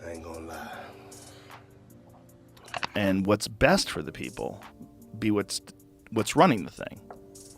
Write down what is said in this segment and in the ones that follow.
I ain't gonna lie. And what's best for the people be what's running the thing.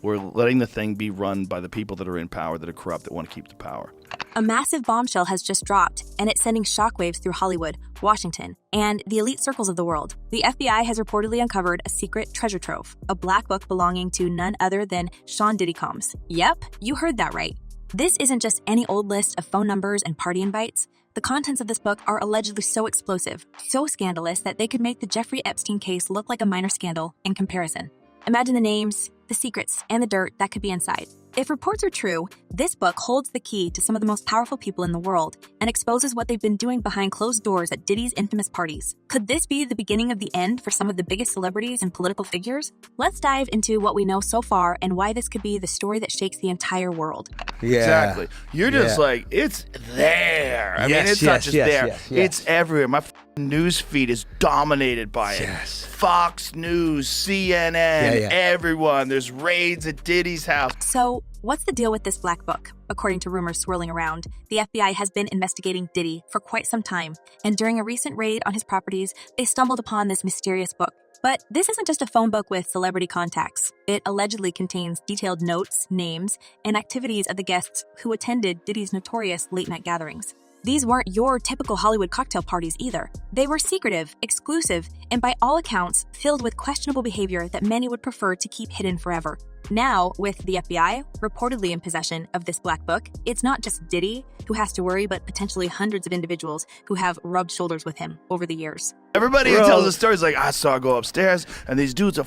We're letting the thing be run by the people that are in power, that are corrupt, that want to keep the power. A massive bombshell has just dropped, and it's sending shockwaves through Hollywood, Washington, and the elite circles of the world. The FBI has reportedly uncovered a secret treasure trove, a black book belonging to none other than Sean Diddy Combs. Yep, you heard that right. This isn't just any old list of phone numbers and party invites. The contents of this book are allegedly so explosive, so scandalous that they could make the Jeffrey Epstein case look like a minor scandal in comparison. Imagine the names, the secrets, and the dirt that could be inside. If reports are true, this book holds the key to some of the most powerful people in the world and exposes what they've been doing behind closed doors at Diddy's infamous parties. Could this be the beginning of the end for some of the biggest celebrities and political figures? Let's dive into what we know so far and why this could be the story that shakes the entire world. Yeah. Exactly. You're just like, it's there. I mean, it's not just there. It's everywhere. My news feed is dominated by it. Fox News, CNN, everyone. There's raids at Diddy's house. So, what's the deal with this black book? According to rumors swirling around, the FBI has been investigating Diddy for quite some time, and during a recent raid on his properties, they stumbled upon this mysterious book. But this isn't just a phone book with celebrity contacts. It allegedly contains detailed notes, names, and activities of the guests who attended Diddy's notorious late-night gatherings. These weren't your typical Hollywood cocktail parties either. They were secretive, exclusive, and by all accounts, filled with questionable behavior that many would prefer to keep hidden forever. Now, with the FBI reportedly in possession of this black book, it's not just Diddy who has to worry, but potentially hundreds of individuals who have rubbed shoulders with him over the years. Everybody who tells the stories like, I saw her go upstairs, and these dudes are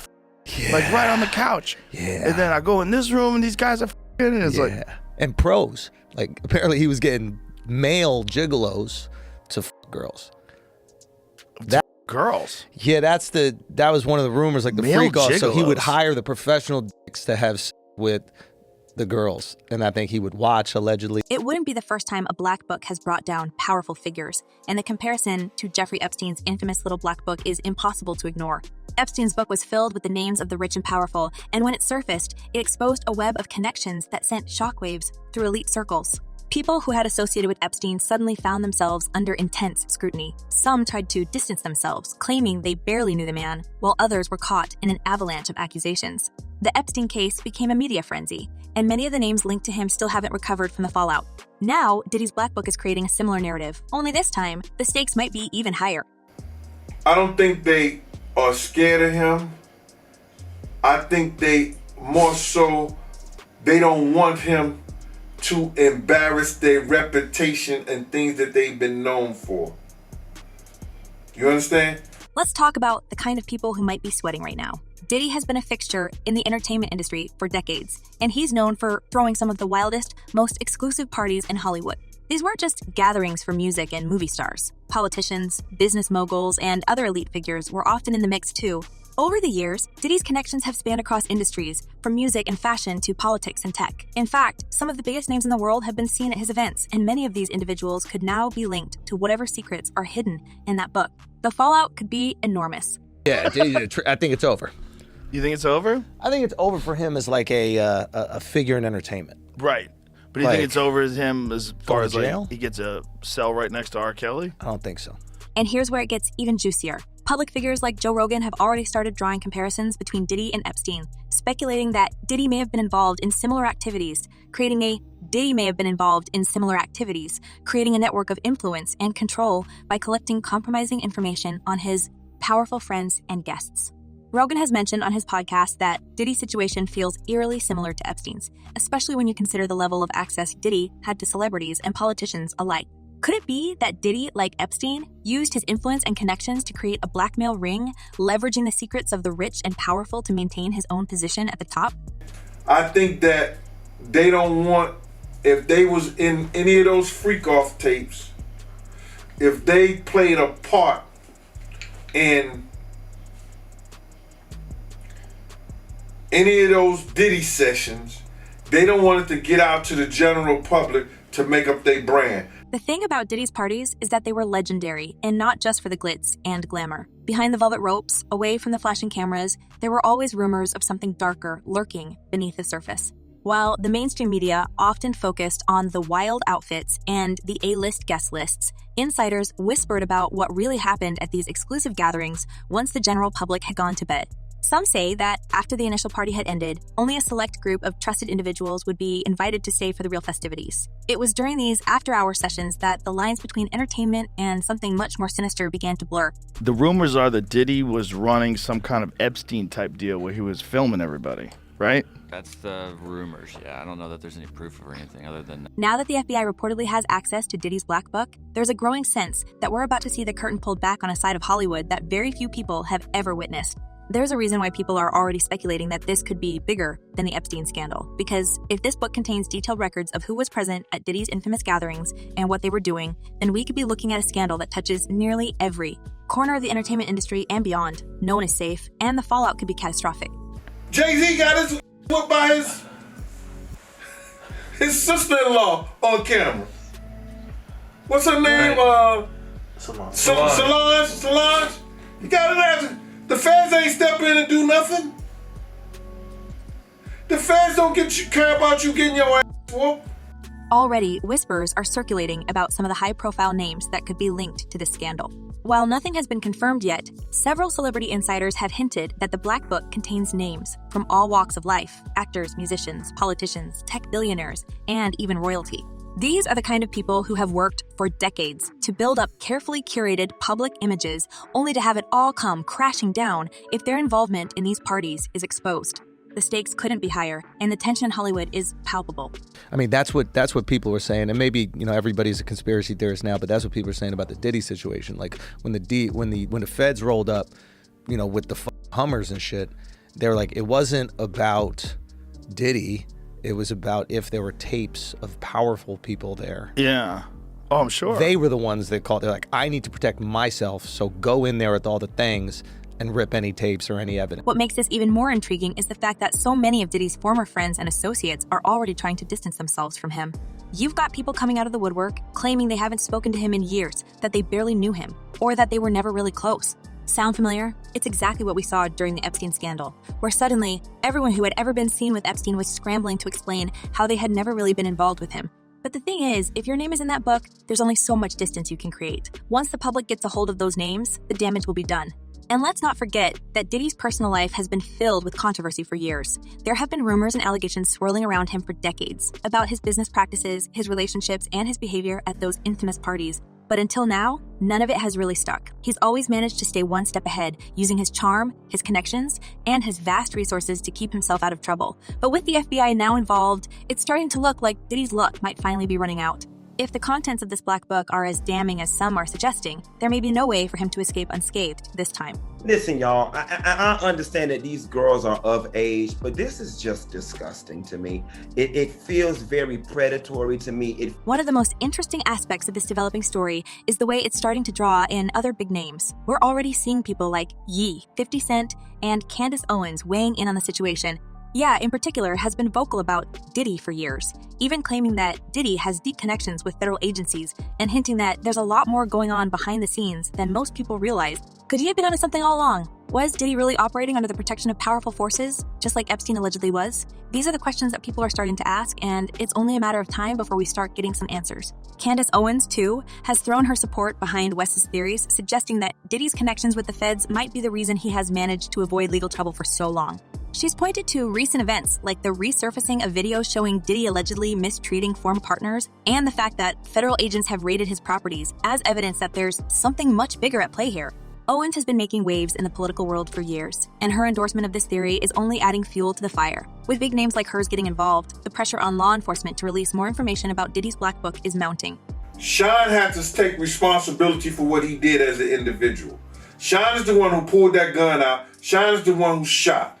like right on the couch. And then I go in this room, and these guys are and it's like... And pros. Like, apparently he was getting male gigolos to girls. Girls? Yeah, that was one of the rumors, like the male freak off. gigolos. So he would hire the professional dicks to have sex with the girls, and I think he would watch, allegedly. It wouldn't be the first time a black book has brought down powerful figures, and the comparison to Jeffrey Epstein's infamous little black book is impossible to ignore. Epstein's book was filled with the names of the rich and powerful, and when it surfaced, it exposed a web of connections that sent shockwaves through elite circles. People who had associated with Epstein suddenly found themselves under intense scrutiny. Some tried to distance themselves, claiming they barely knew the man, while others were caught in an avalanche of accusations. The Epstein case became a media frenzy, and many of the names linked to him still haven't recovered from the fallout. Now, Diddy's Black Book is creating a similar narrative, only this time, the stakes might be even higher. I don't think they are scared of him. I think they more so, they don't want him to embarrass their reputation and things that they've been known for. You understand? Let's talk about the kind of people who might be sweating right now. Diddy has been a fixture in the entertainment industry for decades, and he's known for throwing some of the wildest, most exclusive parties in Hollywood. These weren't just gatherings for music and movie stars. Politicians, business moguls, and other elite figures were often in the mix too. Over the years, Diddy's connections have spanned across industries, from music and fashion to politics and tech. In fact, some of the biggest names in the world have been seen at his events, and many of these individuals could now be linked to whatever secrets are hidden in that book. The fallout could be enormous. Yeah, I think it's over. You think it's over? I think it's over for him as like a figure in entertainment. Right. But do you think it's over as him as far as jail? Like he gets a cell right next to R. Kelly? I don't think so. And here's where it gets even juicier. Public figures like Joe Rogan have already started drawing comparisons between Diddy and Epstein, speculating that Diddy may have been involved in similar activities, creating a network of influence and control by collecting compromising information on his powerful friends and guests. Rogan has mentioned on his podcast that Diddy's situation feels eerily similar to Epstein's, especially when you consider the level of access Diddy had to celebrities and politicians alike. Could it be that Diddy, like Epstein, used his influence and connections to create a blackmail ring, leveraging the secrets of the rich and powerful to maintain his own position at the top? I think that they don't want, if they was in any of those freak-off tapes, if they played a part in any of those Diddy sessions, they don't want it to get out to the general public to make up their brand. The thing about Diddy's parties is that they were legendary, and not just for the glitz and glamour. Behind the velvet ropes, away from the flashing cameras, there were always rumors of something darker lurking beneath the surface. While the mainstream media often focused on the wild outfits and the A-list guest lists, insiders whispered about what really happened at these exclusive gatherings once the general public had gone to bed. Some say that after the initial party had ended, only a select group of trusted individuals would be invited to stay for the real festivities. It was during these after-hour sessions that the lines between entertainment and something much more sinister began to blur. The rumors are that Diddy was running some kind of Epstein-type deal where he was filming everybody, right? That's the rumors, yeah. I don't know that there's any proof or anything other than... Now that the FBI reportedly has access to Diddy's Black Book, there's a growing sense that we're about to see the curtain pulled back on a side of Hollywood that very few people have ever witnessed. There's a reason why people are already speculating that this could be bigger than the Epstein scandal, because if this book contains detailed records of who was present at Diddy's infamous gatherings and what they were doing, then we could be looking at a scandal that touches nearly every corner of the entertainment industry and beyond. No one is safe, and the fallout could be catastrophic. Jay-Z got his whooped by his sister-in-law on camera. What's her name? Solange. You got it after. The feds ain't step in and do nothing. The feds don't care about you getting your ass whooped. Already, whispers are circulating about some of the high-profile names that could be linked to this scandal. While nothing has been confirmed yet, several celebrity insiders have hinted that the Black Book contains names from all walks of life: actors, musicians, politicians, tech billionaires, and even royalty. These are the kind of people who have worked for decades to build up carefully curated public images, only to have it all come crashing down if their involvement in these parties is exposed. The stakes couldn't be higher, and the tension in Hollywood is palpable. I mean, that's what people were saying, and maybe everybody's a conspiracy theorist now, but that's what people are saying about the Diddy situation. Like when the feds rolled up, with the Hummers and shit, they were like, it wasn't about Diddy. It was about if there were tapes of powerful people there. Yeah. Oh, I'm sure. They were the ones that called. They're like, I need to protect myself, so go in there with all the things and rip any tapes or any evidence. What makes this even more intriguing is the fact that so many of Diddy's former friends and associates are already trying to distance themselves from him. You've got people coming out of the woodwork claiming they haven't spoken to him in years, that they barely knew him, or that they were never really close. Sound familiar? It's exactly what we saw during the Epstein scandal, where suddenly everyone who had ever been seen with Epstein was scrambling to explain how they had never really been involved with him. But the thing is, if your name is in that book, there's only so much distance you can create. Once the public gets a hold of those names, the damage will be done. And let's not forget that Diddy's personal life has been filled with controversy for years. There have been rumors and allegations swirling around him for decades about his business practices, his relationships, and his behavior at those infamous parties. But until now, none of it has really stuck. He's always managed to stay one step ahead, using his charm, his connections, and his vast resources to keep himself out of trouble. But with the FBI now involved, it's starting to look like Diddy's luck might finally be running out. If the contents of this black book are as damning as some are suggesting, there may be no way for him to escape unscathed this time. Listen, y'all, I understand that these girls are of age, but this is just disgusting to me. It feels very predatory to me. One of the most interesting aspects of this developing story is the way it's starting to draw in other big names. We're already seeing people like Ye, 50 Cent, and Candace Owens weighing in on the situation. Yeah, in particular, has been vocal about Diddy for years, even claiming that Diddy has deep connections with federal agencies and hinting that there's a lot more going on behind the scenes than most people realize. Could he have been onto something all along? Was Diddy really operating under the protection of powerful forces, just like Epstein allegedly was? These are the questions that people are starting to ask, and it's only a matter of time before we start getting some answers. Candace Owens, too, has thrown her support behind Wes's theories, suggesting that Diddy's connections with the feds might be the reason he has managed to avoid legal trouble for so long. She's pointed to recent events like the resurfacing of videos showing Diddy allegedly mistreating former partners and the fact that federal agents have raided his properties as evidence that there's something much bigger at play here. Owens has been making waves in the political world for years, and her endorsement of this theory is only adding fuel to the fire. With big names like hers getting involved, the pressure on law enforcement to release more information about Diddy's Black Book is mounting. Sean had to take responsibility for what he did as an individual. Sean is the one who pulled that gun out. Sean is the one who shot.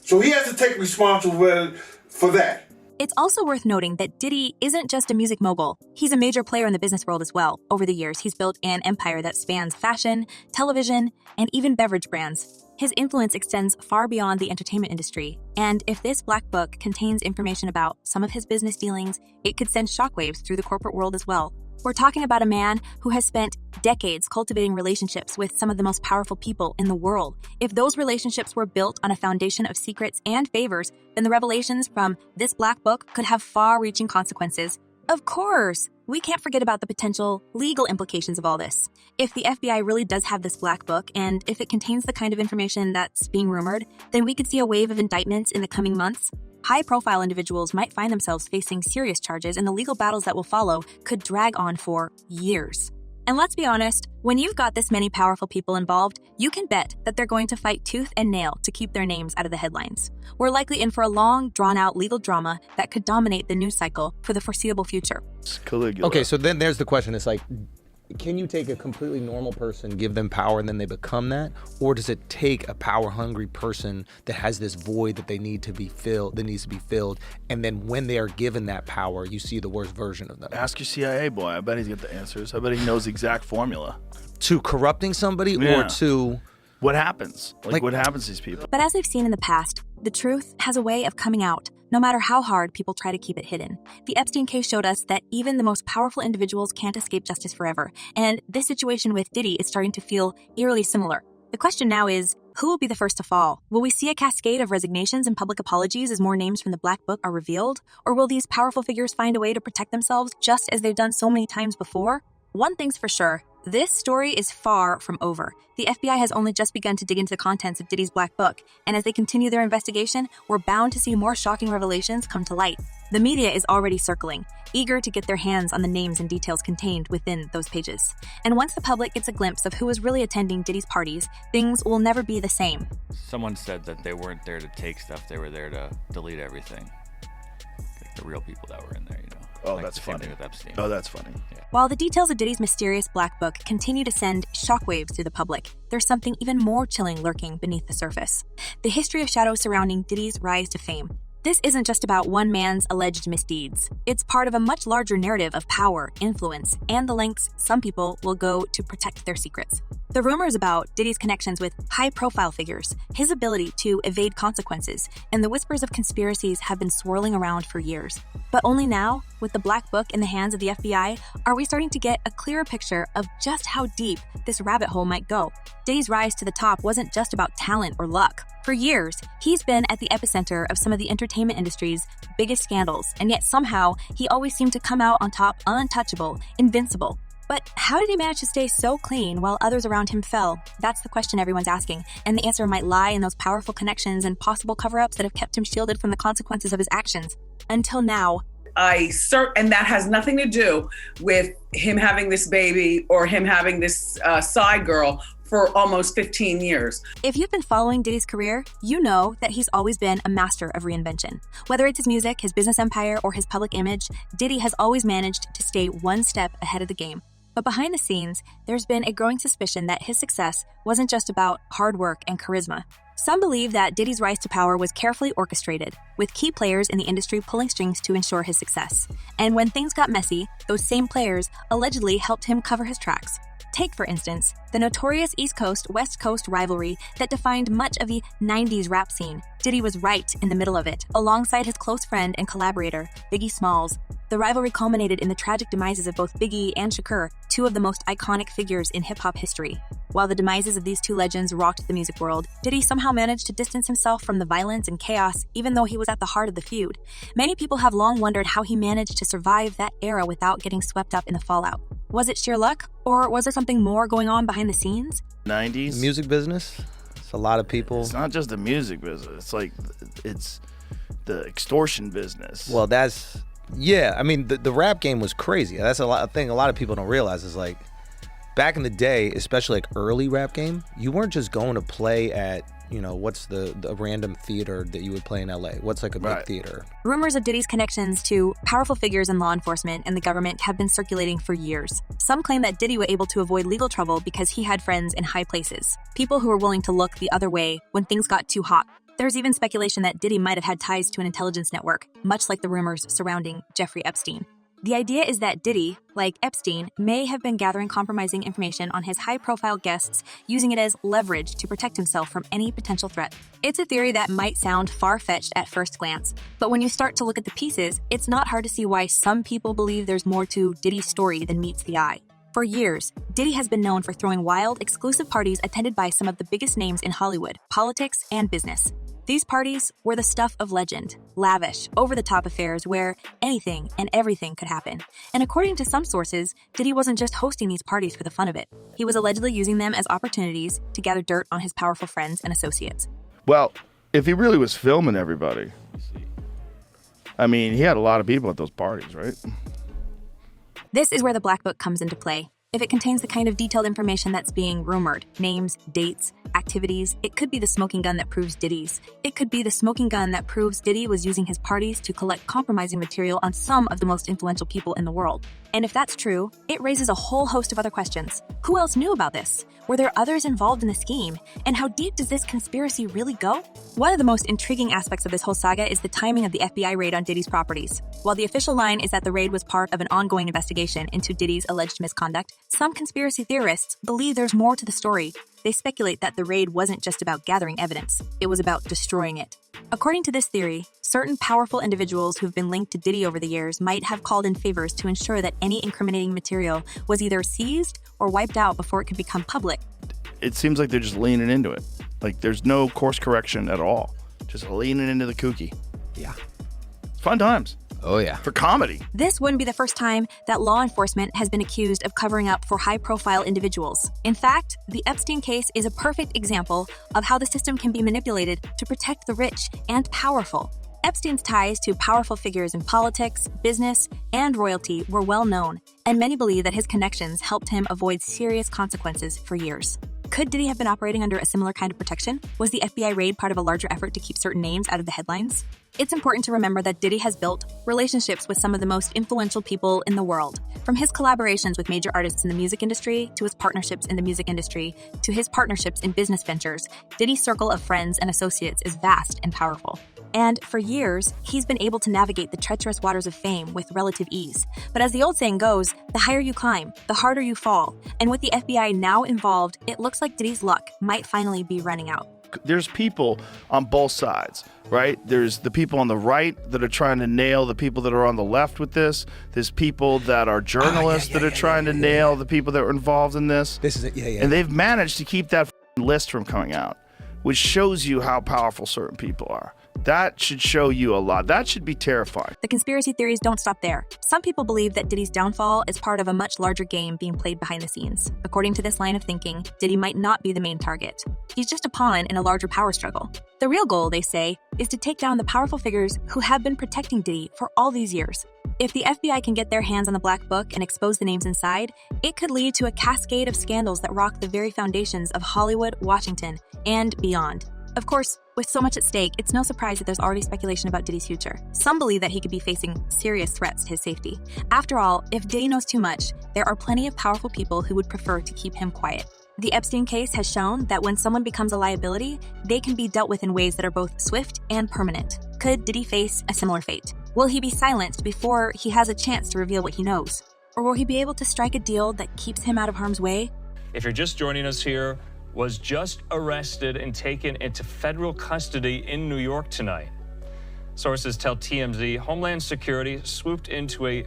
So he has to take responsibility for that. It's also worth noting that Diddy isn't just a music mogul. He's a major player in the business world as well. Over the years, he's built an empire that spans fashion, television, and even beverage brands. His influence extends far beyond the entertainment industry. And if this black book contains information about some of his business dealings, it could send shockwaves through the corporate world as well. We're talking about a man who has spent decades cultivating relationships with some of the most powerful people in the world. If those relationships were built on a foundation of secrets and favors, then the revelations from this black book could have far-reaching consequences. Of course, we can't forget about the potential legal implications of all this. If the FBI really does have this black book, and if it contains the kind of information that's being rumored, then we could see a wave of indictments in the coming months. High-profile individuals might find themselves facing serious charges, and the legal battles that will follow could drag on for years. And let's be honest, when you've got this many powerful people involved, you can bet that they're going to fight tooth and nail to keep their names out of the headlines. We're likely in for a long, drawn-out legal drama that could dominate the news cycle for the foreseeable future. Caligula. Okay, so then there's the question. It's like, can you take a completely normal person, give them power, and then they become that? Or does it take a power-hungry person that has this void that needs to be filled, and then when they are given that power, you see the worst version of them? Ask your CIA boy. I bet he's got the answers. I bet he knows the exact formula. To corrupting somebody or to... What happens? Like what happens to these people? But as we've seen in the past, the truth has a way of coming out, no matter how hard people try to keep it hidden. The Epstein case showed us that even the most powerful individuals can't escape justice forever, and this situation with Diddy is starting to feel eerily similar. The question now is, who will be the first to fall? Will we see a cascade of resignations and public apologies as more names from the Black Book are revealed? Or will these powerful figures find a way to protect themselves just as they've done so many times before? One thing's for sure, this story is far from over. The FBI has only just begun to dig into the contents of Diddy's Black Book, and as they continue their investigation, we're bound to see more shocking revelations come to light. The media is already circling, eager to get their hands on the names and details contained within those pages. And once the public gets a glimpse of who is really attending Diddy's parties, things will never be the same. Someone said that they weren't there to take stuff, they were there to delete everything. Like the real people that were in there, you know. Oh, like that's the same funny. thing with Epstein. Oh, that's funny. Yeah. While the details of Diddy's mysterious Black Book continue to send shockwaves through the public, there's something even more chilling lurking beneath the surface. The history of shadows surrounding Diddy's rise to fame. This isn't just about one man's alleged misdeeds. It's part of a much larger narrative of power, influence, and the lengths some people will go to protect their secrets. The rumors about Diddy's connections with high-profile figures, his ability to evade consequences, and the whispers of conspiracies have been swirling around for years. But only now, with the Black Book in the hands of the FBI, are we starting to get a clearer picture of just how deep this rabbit hole might go. Diddy's rise to the top wasn't just about talent or luck. For years, he's been at the epicenter of some of the entertainment industry's biggest scandals, and yet somehow he always seemed to come out on top untouchable, invincible. But how did he manage to stay so clean while others around him fell? That's the question everyone's asking, and the answer might lie in those powerful connections and possible cover-ups that have kept him shielded from the consequences of his actions. Until now. And that has nothing to do with him having this baby or him having this side girl for almost 15 years. If you've been following Diddy's career, you know that he's always been a master of reinvention. Whether it's his music, his business empire, or his public image, Diddy has always managed to stay one step ahead of the game. But behind the scenes, there's been a growing suspicion that his success wasn't just about hard work and charisma. Some believe that Diddy's rise to power was carefully orchestrated, with key players in the industry pulling strings to ensure his success. And when things got messy, those same players allegedly helped him cover his tracks. Take, for instance, the notorious East Coast-West Coast rivalry that defined much of the 90s rap scene. Diddy was right in the middle of it, alongside his close friend and collaborator, Biggie Smalls. The rivalry culminated in the tragic demises of both Biggie and Shakur, two of the most iconic figures in hip-hop history. While the demises of these two legends rocked the music world, Diddy somehow managed to distance himself from the violence and chaos, even though he was at the heart of the feud. Many people have long wondered how he managed to survive that era without getting swept up in the fallout. Was it sheer luck, or was there something more going on behind the scenes? 90s? The music business. It's a lot of people. It's not just the music business. It's the extortion business. Well, yeah. I mean, the rap game was crazy. That's a thing a lot of people don't realize is like, back in the day, especially like early rap game, you weren't just going to play at, what's the random theater that you would play in LA? What's like a big theater? Rumors of Diddy's connections to powerful figures in law enforcement and the government have been circulating for years. Some claim that Diddy was able to avoid legal trouble because he had friends in high places, people who were willing to look the other way when things got too hot. There's even speculation that Diddy might have had ties to an intelligence network, much like the rumors surrounding Jeffrey Epstein. The idea is that Diddy, like Epstein, may have been gathering compromising information on his high-profile guests, using it as leverage to protect himself from any potential threat. It's a theory that might sound far-fetched at first glance, but when you start to look at the pieces, it's not hard to see why some people believe there's more to Diddy's story than meets the eye. For years, Diddy has been known for throwing wild, exclusive parties attended by some of the biggest names in Hollywood, politics, and business. These parties were the stuff of legend, lavish, over-the-top affairs where anything and everything could happen. And according to some sources, Diddy wasn't just hosting these parties for the fun of it. He was allegedly using them as opportunities to gather dirt on his powerful friends and associates. Well, if he really was filming everybody, I mean, he had a lot of people at those parties, right? This is where the Black Book comes into play. If it contains the kind of detailed information that's being rumored, names, dates, activities, it could be the smoking gun that proves Diddy's. It could be the smoking gun that proves Diddy was using his parties to collect compromising material on some of the most influential people in the world. And if that's true, it raises a whole host of other questions. Who else knew about this? Were there others involved in the scheme? And how deep does this conspiracy really go? One of the most intriguing aspects of this whole saga is the timing of the FBI raid on Diddy's properties. While the official line is that the raid was part of an ongoing investigation into Diddy's alleged misconduct, some conspiracy theorists believe there's more to the story. They speculate that the raid wasn't just about gathering evidence, it was about destroying it. According to this theory, certain powerful individuals who've been linked to Diddy over the years might have called in favors to ensure that any incriminating material was either seized or wiped out before it could become public. It seems like they're just leaning into it. Like there's no course correction at all. Just leaning into the kooky. Yeah. Fun times. Oh, yeah. For comedy. This wouldn't be the first time that law enforcement has been accused of covering up for high-profile individuals. In fact, the Epstein case is a perfect example of how the system can be manipulated to protect the rich and powerful. Epstein's ties to powerful figures in politics, business, and royalty were well known, and many believe that his connections helped him avoid serious consequences for years. Could Diddy have been operating under a similar kind of protection? Was the FBI raid part of a larger effort to keep certain names out of the headlines? It's important to remember that Diddy has built relationships with some of the most influential people in the world. From his collaborations with major artists in the music industry, to his partnerships in the music industry, to his partnerships in business ventures, Diddy's circle of friends and associates is vast and powerful. And for years, he's been able to navigate the treacherous waters of fame with relative ease. But as the old saying goes, the higher you climb, the harder you fall. And with the FBI now involved, it looks like Diddy's luck might finally be running out. There's people on both sides, right? There's the people on the right that are trying to nail the people that are on the left with this. There's people that are journalists that are trying to nail the people that were involved in this. This is it, And they've managed to keep that list from coming out, which shows you how powerful certain people are. That should show you a lot. That should be terrifying. The conspiracy theories don't stop there. Some people believe that Diddy's downfall is part of a much larger game being played behind the scenes. According to this line of thinking, Diddy might not be the main target. He's just a pawn in a larger power struggle. The real goal, they say, is to take down the powerful figures who have been protecting Diddy for all these years. If the FBI can get their hands on the Black Book and expose the names inside, it could lead to a cascade of scandals that rock the very foundations of Hollywood, Washington, and beyond. Of course, with so much at stake, it's no surprise that there's already speculation about Diddy's future. Some believe that he could be facing serious threats to his safety. After all, if Diddy knows too much, there are plenty of powerful people who would prefer to keep him quiet. The Epstein case has shown that when someone becomes a liability, they can be dealt with in ways that are both swift and permanent. Could Diddy face a similar fate? Will he be silenced before he has a chance to reveal what he knows? Or will he be able to strike a deal that keeps him out of harm's way? If you're just joining us here, was just arrested and taken into federal custody in New York tonight. Sources tell TMZ Homeland Security swooped into a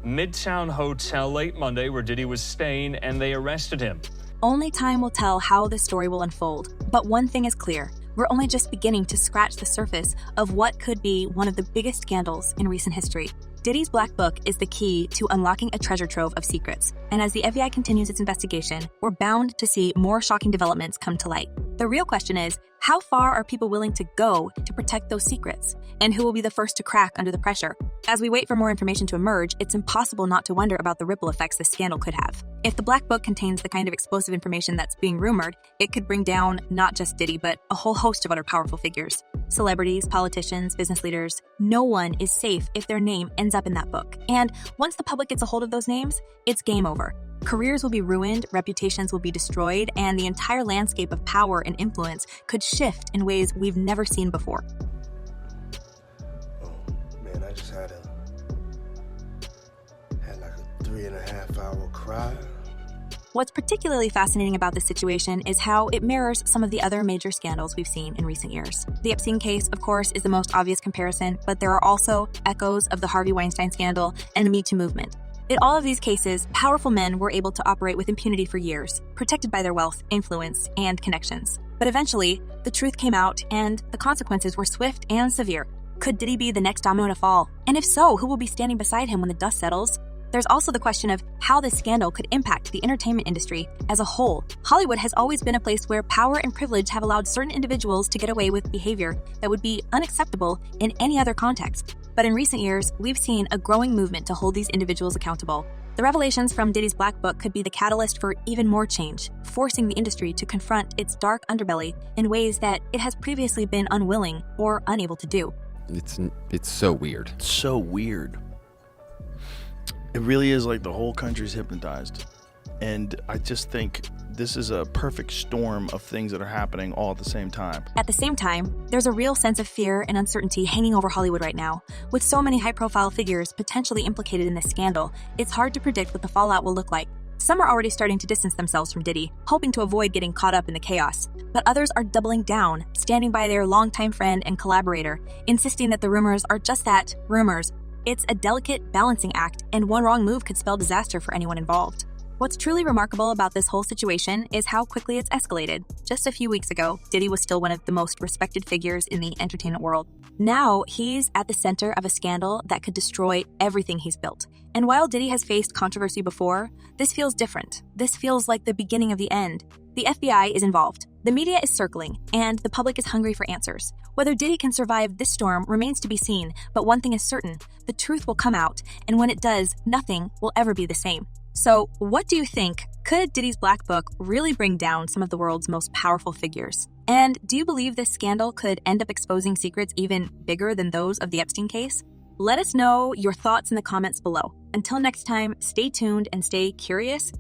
Midtown hotel late Monday where Diddy was staying, and they arrested him. Only time will tell how this story will unfold. But one thing is clear. We're only just beginning to scratch the surface of what could be one of the biggest scandals in recent history. Diddy's Black Book is the key to unlocking a treasure trove of secrets. And as the FBI continues its investigation, we're bound to see more shocking developments come to light. The real question is, how far are people willing to go to protect those secrets? And who will be the first to crack under the pressure? As we wait for more information to emerge, it's impossible not to wonder about the ripple effects this scandal could have. If the Black Book contains the kind of explosive information that's being rumored, it could bring down not just Diddy, but a whole host of other powerful figures. Celebrities, politicians, business leaders. No one is safe if their name ends up in that book. And once the public gets a hold of those names, it's game over. Careers will be ruined, reputations will be destroyed, and the entire landscape of power and influence could shift in ways we've never seen before. Oh, man, I just had 3.5 hour cry. What's particularly fascinating about this situation is how it mirrors some of the other major scandals we've seen in recent years. The Epstein case, of course, is the most obvious comparison, but there are also echoes of the Harvey Weinstein scandal and the Me Too movement. In all of these cases, powerful men were able to operate with impunity for years, protected by their wealth, influence, and connections. But eventually, the truth came out, and the consequences were swift and severe. Could Diddy be the next domino to fall? And if so, who will be standing beside him when the dust settles? There's also the question of how this scandal could impact the entertainment industry as a whole. Hollywood has always been a place where power and privilege have allowed certain individuals to get away with behavior that would be unacceptable in any other context. But in recent years, we've seen a growing movement to hold these individuals accountable. The revelations from Diddy's Black Book could be the catalyst for even more change, forcing the industry to confront its dark underbelly in ways that it has previously been unwilling or unable to do. It's so weird. So weird. It really is like the whole country's hypnotized. And I just think this is a perfect storm of things that are happening all at the same time. At the same time, there's a real sense of fear and uncertainty hanging over Hollywood right now. With so many high-profile figures potentially implicated in this scandal, it's hard to predict what the fallout will look like. Some are already starting to distance themselves from Diddy, hoping to avoid getting caught up in the chaos. But others are doubling down, standing by their longtime friend and collaborator, insisting that the rumors are just that, rumors. It's a delicate balancing act, and one wrong move could spell disaster for anyone involved. What's truly remarkable about this whole situation is how quickly it's escalated. Just a few weeks ago, Diddy was still one of the most respected figures in the entertainment world. Now, he's at the center of a scandal that could destroy everything he's built. And while Diddy has faced controversy before, this feels different. This feels like the beginning of the end. The FBI is involved. The media is circling, and the public is hungry for answers. Whether Diddy can survive this storm remains to be seen, but one thing is certain, the truth will come out, and when it does, nothing will ever be the same. So, what do you think? Could Diddy's Black Book really bring down some of the world's most powerful figures? And do you believe this scandal could end up exposing secrets even bigger than those of the Epstein case? Let us know your thoughts in the comments below. Until next time, stay tuned and stay curious.